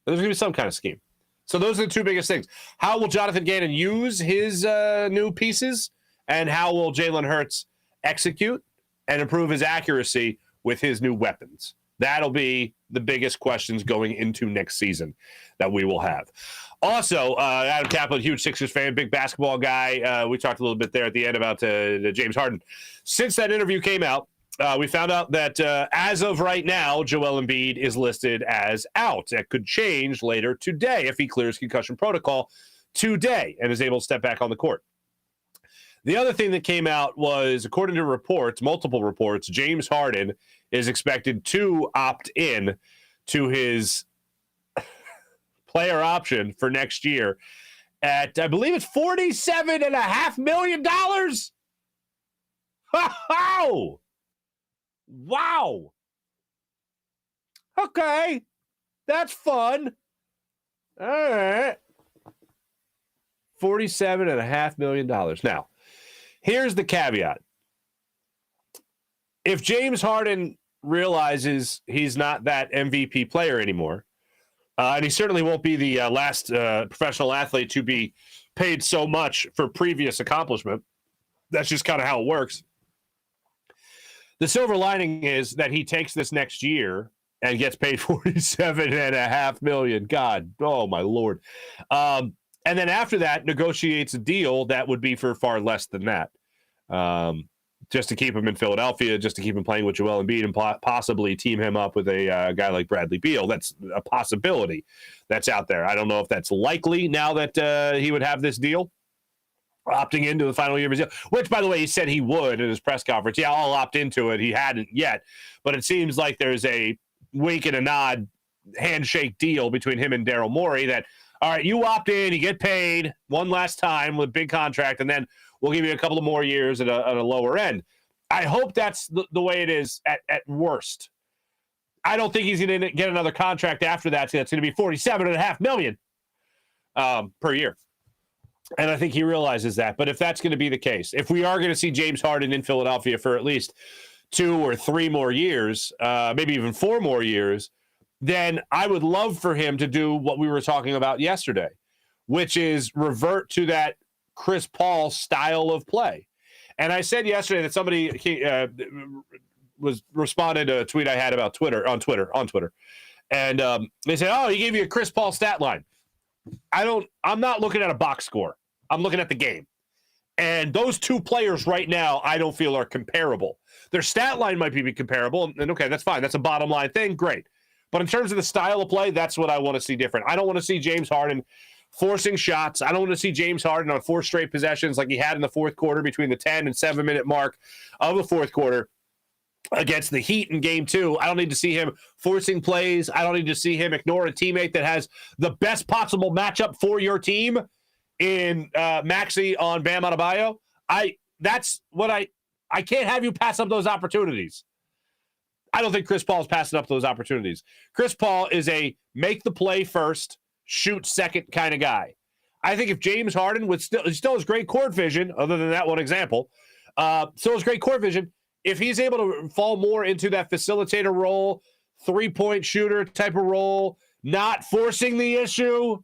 So those are the two biggest things. How will Jonathan Gannon use his new pieces, and how will Jalen Hurts execute and improve his accuracy with his new weapons? That'll be the biggest questions going into next season that we will have. Also, Adam Caplan, huge Sixers fan, big basketball guy. We talked a little bit there at the end about James Harden. Since that interview came out, we found out that as of right now, Joel Embiid is listed as out. That could change later today if he clears concussion protocol today and is able to step back on the court. The other thing that came out was, according to reports, multiple reports, James Harden is expected to opt in to his player option for next year at, I believe it's $47.5 million. Wow. Okay. That's fun. All right. $47.5 million. Now, here's the caveat. If James Harden realizes he's not that MVP player anymore, and he certainly won't be the last professional athlete to be paid so much for previous accomplishment, that's just kind of how it works. The silver lining is that he takes this next year and gets paid $47.5 million. God, oh my Lord. And then after that, negotiates a deal that would be for far less than that. Just to keep him in Philadelphia, just to keep him playing with Joel Embiid and possibly team him up with a guy like Bradley Beal. That's a possibility that's out there. I don't know if that's likely now that he would have this deal, opting into the final year of his deal, which, by the way, he said he would in his press conference. Yeah, I'll opt into it. He hadn't yet, but it seems like there's a wink and a nod handshake deal between him and Daryl Morey that, all right, you opt in, you get paid one last time with a big contract, and then we'll give you a couple of more years at a lower end. I hope that's the way it is at worst. I don't think he's going to get another contract after that. So that's going to be $47.5 million per year. And I think he realizes that. But if that's going to be the case, if we are going to see James Harden in Philadelphia for at least 2 or 3 more years, maybe even 4 more years, then I would love for him to do what we were talking about yesterday, which is revert to that Chris Paul style of play. And I said yesterday that somebody was responded to a tweet I had about on Twitter. And they said, oh, he gave you a Chris Paul stat line. I'm not looking at a box score. I'm looking at the game. And those two players right now, I don't feel are comparable. Their stat line might be comparable, and okay, that's fine. That's a bottom line thing. Great. But in terms of the style of play, that's what I want to see different. I don't want to see James Harden forcing shots. I don't want to see James Harden on 4 straight possessions like he had in the fourth quarter between the 10 and 7-minute mark of the fourth quarter against the Heat in Game 2. I don't need to see him forcing plays. I don't need to see him ignore a teammate that has the best possible matchup for your team in Maxey on Bam Adebayo. I can't have you pass up those opportunities. I don't think Chris Paul is passing up those opportunities. Chris Paul is a make the play first, shoot second kind of guy. I think if James Harden would still has great court vision, other than that one example, still has great court vision. If he's able to fall more into that facilitator role, 3-point shooter type of role, not forcing the issue,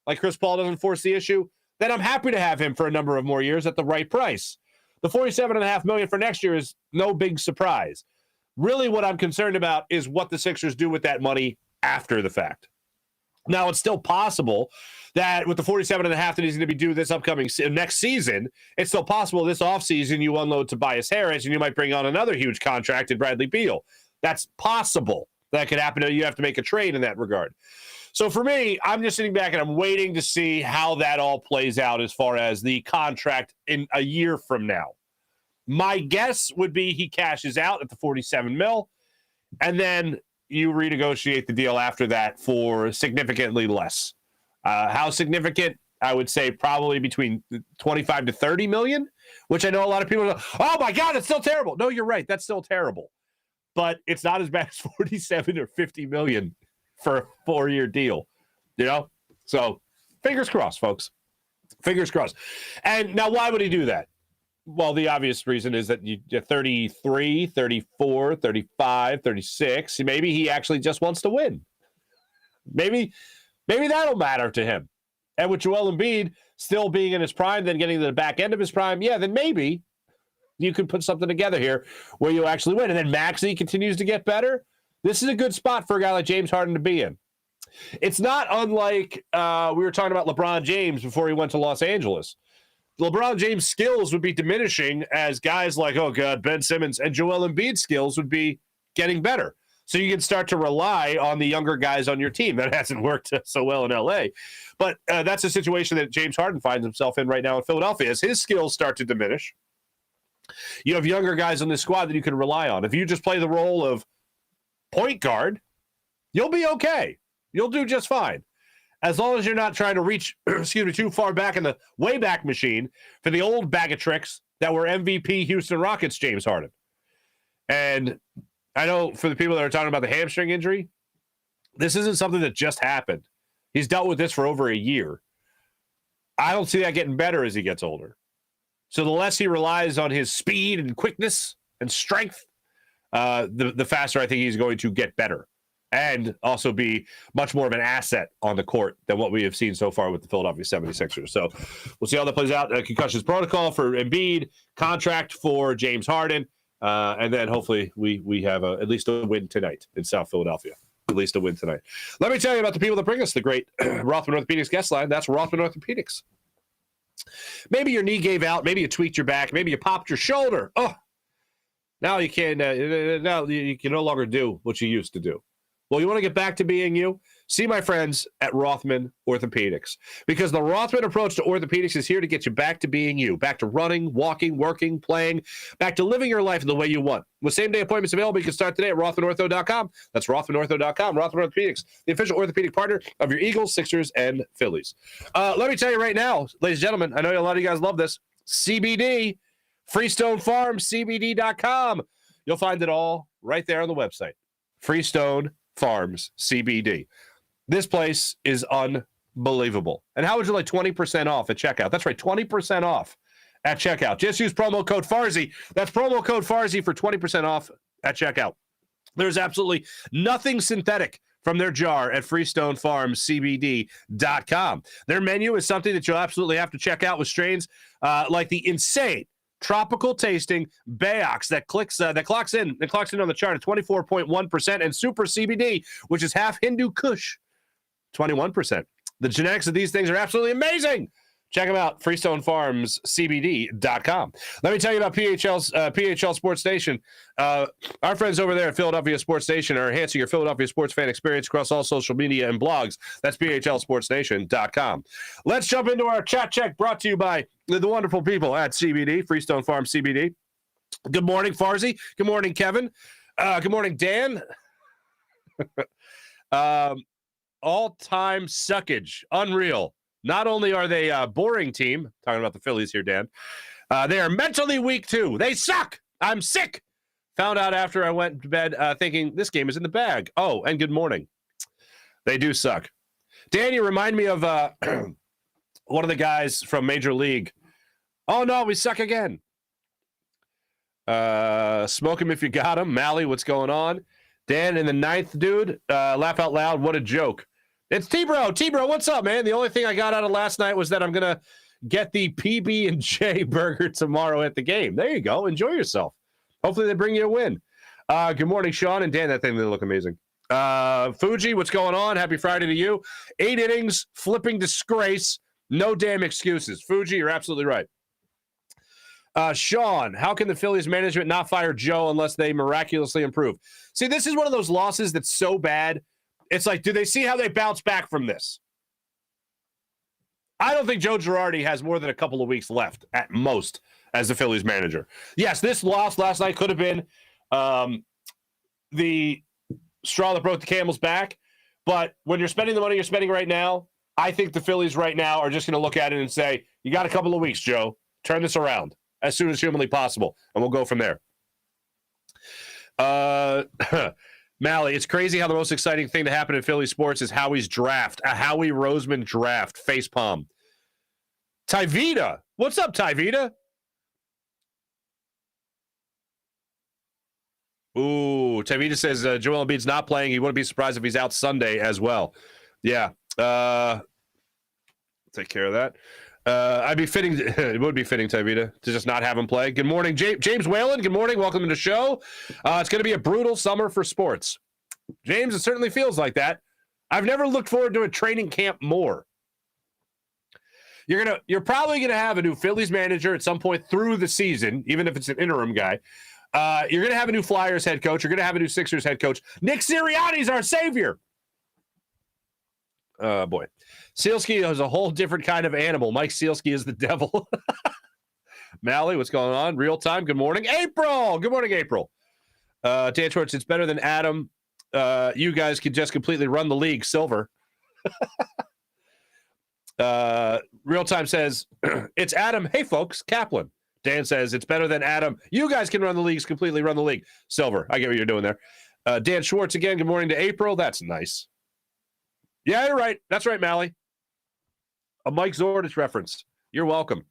like Chris Paul doesn't force the issue, then I'm happy to have him for a number of more years at the right price. The $47.5 million for next year is no big surprise. Really what I'm concerned about is what the Sixers do with that money after the fact. Now, it's still possible that with the $47.5 that he's going to be due this upcoming next season, it's still possible this offseason you unload Tobias Harris and you might bring on another huge contract in Bradley Beal. That's possible. That could happen. You have to make a trade in that regard. So for me, I'm just sitting back and I'm waiting to see how that all plays out as far as the contract in a year from now. My guess would be he cashes out at the $47 million, and then you renegotiate the deal after that for significantly less. How significant? I would say probably between 25 to 30 million, which I know a lot of people are, oh my God, it's still terrible. No, you're right. That's still terrible. But it's not as bad as 47 or 50 million for a 4-year deal, you know? So fingers crossed, folks. Fingers crossed. And now why would he do that? Well, the obvious reason is that you're 33, 34, 35, 36. Maybe he actually just wants to win. Maybe that'll matter to him. And with Joel Embiid still being in his prime, then getting to the back end of his prime, yeah, then maybe you could put something together here where you actually win. And then Maxey continues to get better. This is a good spot for a guy like James Harden to be in. It's not unlike we were talking about LeBron James before he went to Los Angeles. LeBron James' skills would be diminishing as guys like, oh, God, Ben Simmons and Joel Embiid's skills would be getting better. So you can start to rely on the younger guys on your team. That hasn't worked so well in L.A. But that's a situation that James Harden finds himself in right now in Philadelphia. As his skills start to diminish, you have younger guys on this squad that you can rely on. If you just play the role of point guard, you'll be okay. You'll do just fine. As long as you're not trying to reach, too far back in the Wayback Machine for the old bag of tricks that were MVP Houston Rockets James Harden. And I know for the people that are talking about the hamstring injury, this isn't something that just happened. He's dealt with this for over a year. I don't see that getting better as he gets older. So the less he relies on his speed and quickness and strength, the faster I think he's going to get better. And also be much more of an asset on the court than what we have seen so far with the Philadelphia 76ers. So we'll see how that plays out. Concussions protocol for Embiid, contract for James Harden, and then hopefully we have at least a win tonight in South Philadelphia. At least a win tonight. Let me tell you about the people that bring us the great Rothman Orthopedics guest line. That's Rothman Orthopedics. Maybe your knee gave out. Maybe you tweaked your back. Maybe you popped your shoulder. Oh, now you can no longer do what you used to do. Well, you want to get back to being you? See my friends at Rothman Orthopedics. Because the Rothman approach to orthopedics is here to get you back to being you. Back to running, walking, working, playing. Back to living your life the way you want. With same-day appointments available, you can start today at RothmanOrtho.com. That's RothmanOrtho.com. Rothman Orthopedics, the official orthopedic partner of your Eagles, Sixers, and Phillies. Let me tell you right now, ladies and gentlemen, I know a lot of you guys love this. CBD, Freestone Farms, CBD.com. You'll find it all right there on the website. Freestone Farms CBD. This place is unbelievable. And how would you like 20% off at checkout? That's right, 20% off at checkout. Just use promo code Farzy. That's promo code Farzy for 20% off at checkout. There's absolutely nothing synthetic from their jar at FreestoneFarmsCBD.com. Their menu is something that you'll absolutely have to check out with strains like the insane tropical tasting Bayox that clocks in on the chart at 24.1%, and Super CBD, which is half Hindu Kush, 21%. The genetics of these things are absolutely amazing. Check them out, FreestoneFarmsCBD.com. Let me tell you about PHL Sports Station. Our friends over there at Philadelphia Sports Station are enhancing your Philadelphia sports fan experience across all social media and blogs. That's PHLSportsNation.com. Let's jump into our chat check brought to you by the wonderful people at CBD, Freestone Farm CBD. Good morning, Farzy. Good morning, Kevin. Good morning, Dan. All-time suckage. Unreal. Not only are they a boring team, talking about the Phillies here, Dan, they are mentally weak too. They suck. I'm sick. Found out after I went to bed thinking this game is in the bag. Oh, and good morning. They do suck. Dan, you remind me of one of the guys from Major League. Oh, no, we suck again. Smoke him if you got him. Mally, what's going on? Dan, in the ninth, dude, laugh out loud. What a joke. It's T-Bro. T-Bro, what's up, man? The only thing I got out of last night was that I'm going to get the PB&J burger tomorrow at the game. There you go. Enjoy yourself. Hopefully they bring you a win. Good morning, Sean and Dan. That thing, they look amazing. Fuji, what's going on? Happy Friday to you. 8 innings, flipping disgrace. No damn excuses. Fuji, you're absolutely right. Sean, how can the Phillies management not fire Joe unless they miraculously improve? See, this is one of those losses that's so bad. It's like, do they see how they bounce back from this? I don't think Joe Girardi has more than a couple of weeks left at most as the Phillies manager. Yes, this loss last night could have been the straw that broke the camel's back. But when you're spending the money you're spending right now, I think the Phillies right now are just going to look at it and say, you got a couple of weeks, Joe. Turn this around as soon as humanly possible, and we'll go from there. Mally, it's crazy how the most exciting thing to happen in Philly sports is Howie's draft, a Howie Roseman draft, facepalm. Tyvita, what's up, Tyvita? Ooh, Tyvita says Joel Embiid's not playing. He wouldn't be surprised if he's out Sunday as well. Yeah, take care of that. I'd be fitting. It would be fitting, Tyvita, to just not have him play. Good morning, James Whalen. Good morning. Welcome to the show. It's going to be a brutal summer for sports. James, it certainly feels like that. I've never looked forward to a training camp more. You're probably gonna have a new Phillies manager at some point through the season, even if it's an interim guy. You're gonna have a new Flyers head coach. You're gonna have a new Sixers head coach. Nick Sirianni's our savior. Boy. Sealski is a whole different kind of animal. Mike Sealski is the devil. Mally, what's going on? Real time. Good morning. April. Good morning, April. Dan Schwartz, it's better than Adam. You guys could just completely run the league. Silver. Real time says, it's Adam. Hey, folks. Caplan. Dan says, it's better than Adam. You guys can run the leagues, completely run the league. Silver. I get what you're doing there. Dan Schwartz again. Good morning to April. That's nice. Yeah, you're right. That's right, Mally. A Mike Zordich reference. You're welcome.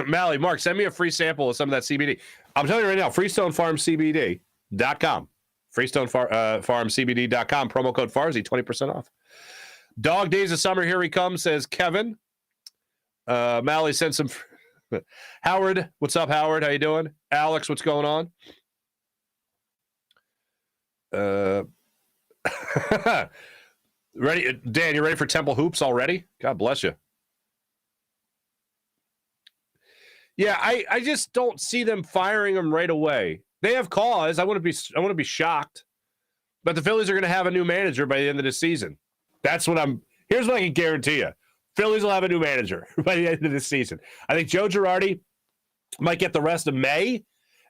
Mally, Mark, send me a free sample of some of that CBD. I'm telling you right now, FreestoneFarmCBD.com. FreestoneFarmCBD.com. Promo code Farzy, 20% off. Dog Days of Summer, here he comes, says Kevin. Mally sent some. Howard, what's up, Howard? How you doing? Alex, what's going on? Ready, Dan? You ready for Temple Hoops already? God bless you. Yeah, I just don't see them firing him right away. They have cause. I wouldn't be shocked. But the Phillies are going to have a new manager by the end of the season. Here's what I can guarantee you. Phillies will have a new manager by the end of the season. I think Joe Girardi might get the rest of May,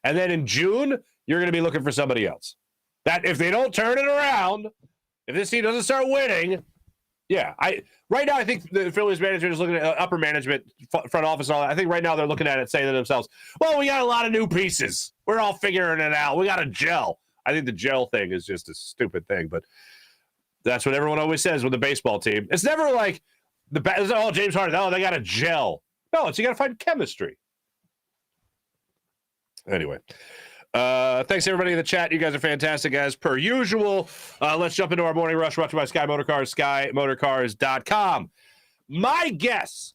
and then in June, you're going to be looking for somebody else. That if they don't turn it around, if this team doesn't start winning, yeah. Right now I think the Phillies manager is looking at upper management, front office, and all that. I think right now they're looking at it saying to themselves, well, we got a lot of new pieces. We're all figuring it out. We got to gel. I think the gel thing is just a stupid thing, but that's what everyone always says with the baseball team. It's never like James Harden, they got to gel. No, you got to find chemistry. Anyway. Thanks everybody in the chat. You guys are fantastic as per usual. Let's jump into our morning rush brought to you by Sky Motorcars, SkyMotorcars.com. My guess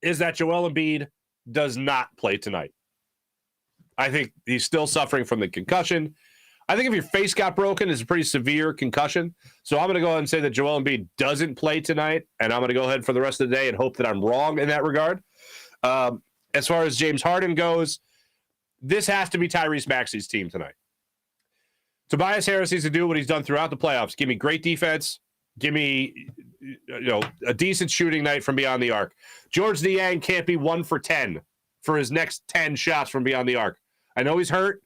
is that Joel Embiid does not play tonight. I think he's still suffering from the concussion. I think if your face got broken, it's a pretty severe concussion. So I'm going to go ahead and say that Joel Embiid doesn't play tonight, and I'm going to go ahead for the rest of the day and hope that I'm wrong in that regard. As far as James Harden goes, this has to be Tyrese Maxey's team tonight. Tobias Harris needs to do what he's done throughout the playoffs. Give me great defense. Give me a decent shooting night from beyond the arc. George Niang can't be 1 for 10 for his next 10 shots from beyond the arc. I know he's hurt.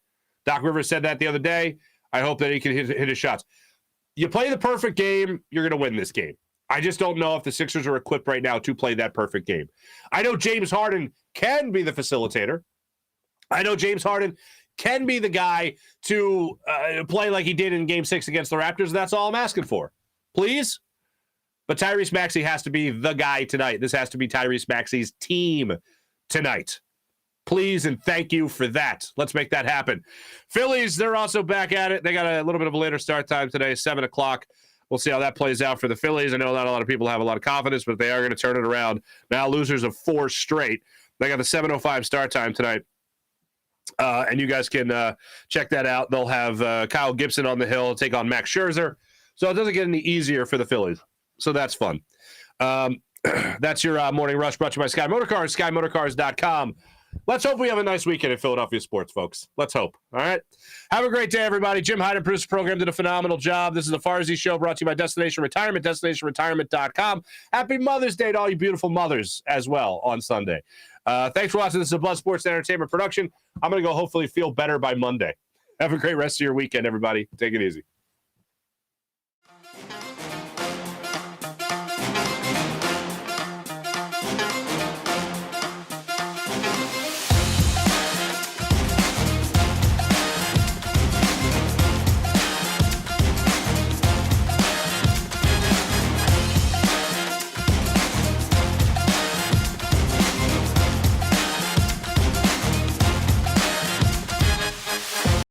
Doc Rivers said that the other day. I hope that he can hit his shots. You play the perfect game, you're going to win this game. I just don't know if the Sixers are equipped right now to play that perfect game. I know James Harden can be the facilitator. I know James Harden can be the guy to play like he did in Game 6 against the Raptors. That's all I'm asking for. Please? But Tyrese Maxey has to be the guy tonight. This has to be Tyrese Maxey's team tonight. Please and thank you for that. Let's make that happen. Phillies, they're also back at it. They got a little bit of a later start time today, 7 o'clock. We'll see how that plays out for the Phillies. I know not a lot of people have a lot of confidence, but they are going to turn it around. Now losers of 4 straight. They got the 7:05 start time tonight And you guys can check that out. They'll have Kyle Gibson on the hill take on Max Scherzer. So it doesn't get any easier for the Phillies. So that's fun. That's your morning rush brought to you by Sky Motorcars, skymotorcars.com. Let's hope we have a nice weekend in Philadelphia sports, folks. Let's hope. All right. Have a great day, everybody. Jim Hyde and producer program did a phenomenal job. This is the Farzy Show brought to you by Destination Retirement, destinationretirement.com. Happy Mother's Day to all you beautiful mothers as well on Sunday. Thanks for watching. This is a Blood Sports Entertainment production. I'm going to go hopefully feel better by Monday. Have a great rest of your weekend, everybody. Take it easy.